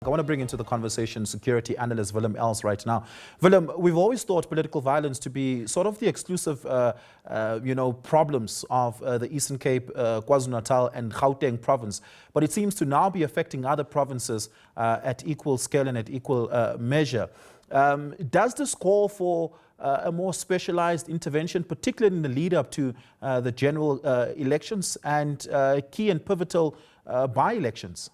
I want to bring into the conversation security analyst Willem Els right now. Willem, we've always thought political violence to be sort of the exclusive, problems of the Eastern Cape, KwaZulu-Natal and Gauteng province. But it seems to now be affecting other provinces at equal scale and at equal measure. Does this call for a more specialized intervention, particularly in the lead up to the general elections and key and pivotal by-elections?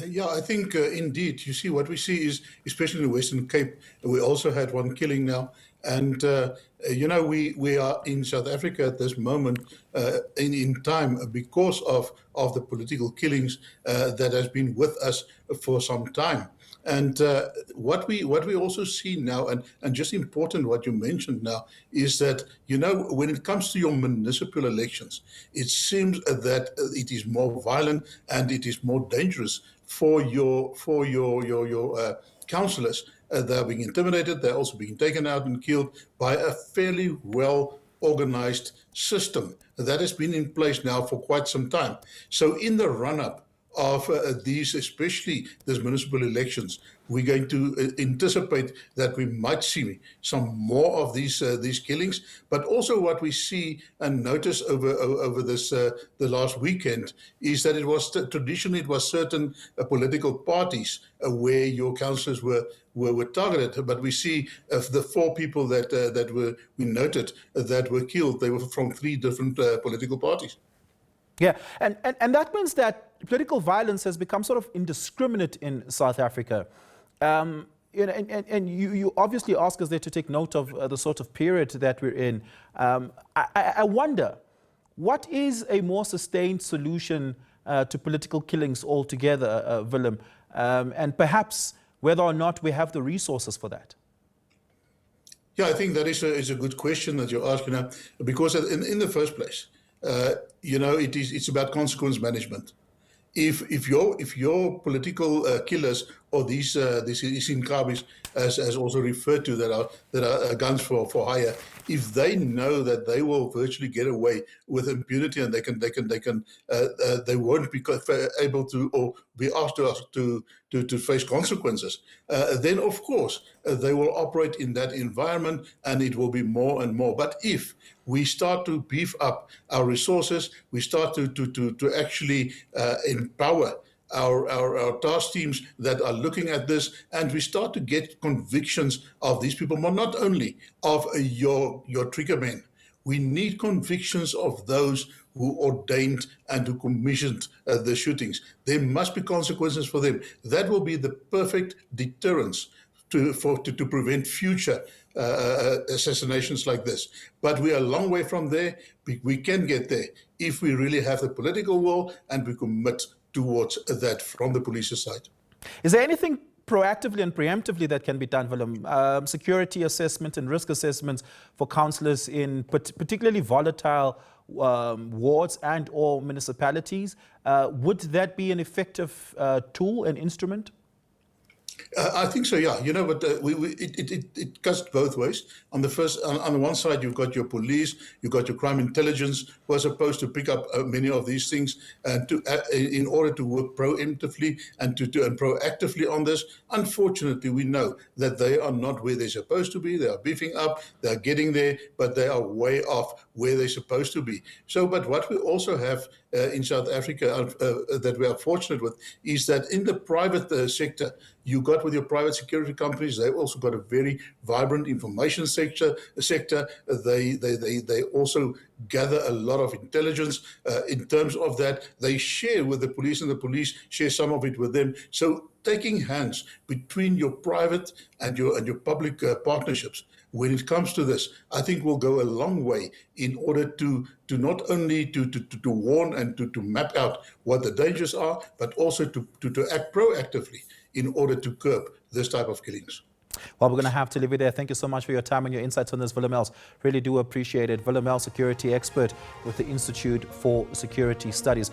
Yeah, I think indeed. You see, what we see is, especially in the Western Cape, we also had one killing now. And, we are in South Africa at this moment in time because of the political killings that has been with us for some time. And what we also see now, and just important what you mentioned now, is that, when it comes to your municipal elections, it seems that it is more violent and it is more dangerous for your councillors. They're being intimidated. They're also being taken out and killed by a fairly well organized system that has been in place now for quite some time. So in the run-up of these, especially these municipal elections, we're going to anticipate that we might see some more of these killings. But also, what we see and notice over this the last weekend is that it was traditionally it was certain political parties where your councillors were targeted. But we see the 4 people that we noted that were killed. They were from 3 different political parties. Yeah, and that means that political violence has become sort of indiscriminate in South Africa. And you obviously ask us there to take note of the sort of period that we're in. I wonder, what is a more sustained solution to political killings altogether, Willem? And perhaps whether or not we have the resources for that? Yeah, I think that is a good question that you're asking now, because in the first place, it's about consequence management. If your political killers or these Isinkabis, as also referred to, that are guns for hire, if they know that they will virtually get away with impunity and they won't be able to or be asked to face consequences, then of course they will operate in that environment and it will be more and more. But if we start to beef up our resources, we start to actually empower our task teams that are looking at this, and we start to get convictions of these people, but not only of your trigger men. We need convictions of those who ordained and who commissioned the shootings. There must be consequences for them. That will be the perfect deterrence to prevent future assassinations like this. But we are a long way from there. We can get there if we really have the political will and we commit towards that from the police's side. Is there anything proactively and preemptively that can be done, Willem? Security assessment and risk assessments for councillors in particularly volatile wards and or municipalities. Would that be an effective tool and instrument? I think so, yeah. But it cuts both ways. On the one side, you've got your police, you've got your crime intelligence, who are supposed to pick up many of these things and in order to work preemptively and proactively on this. Unfortunately, we know that they are not where they're supposed to be. They are beefing up, they're getting there, but they are way off where they're supposed to be. So, but what we also have in South Africa that we are fortunate with is that in the private sector, you got with your private security companies, they've also got a very vibrant information sector. They also gather a lot of intelligence in terms of that. They share with the police and the police share some of it with them. So taking hands between your private and your public partnerships when it comes to this, I think will go a long way in order to not only to warn and to map out what the dangers are, but also to act proactively in order to curb this type of killings. Well, we're going to have to leave it there. Thank you so much for your time and your insights on this, Willem Els. Really do appreciate it. Willem Els, security expert with the Institute for Security Studies.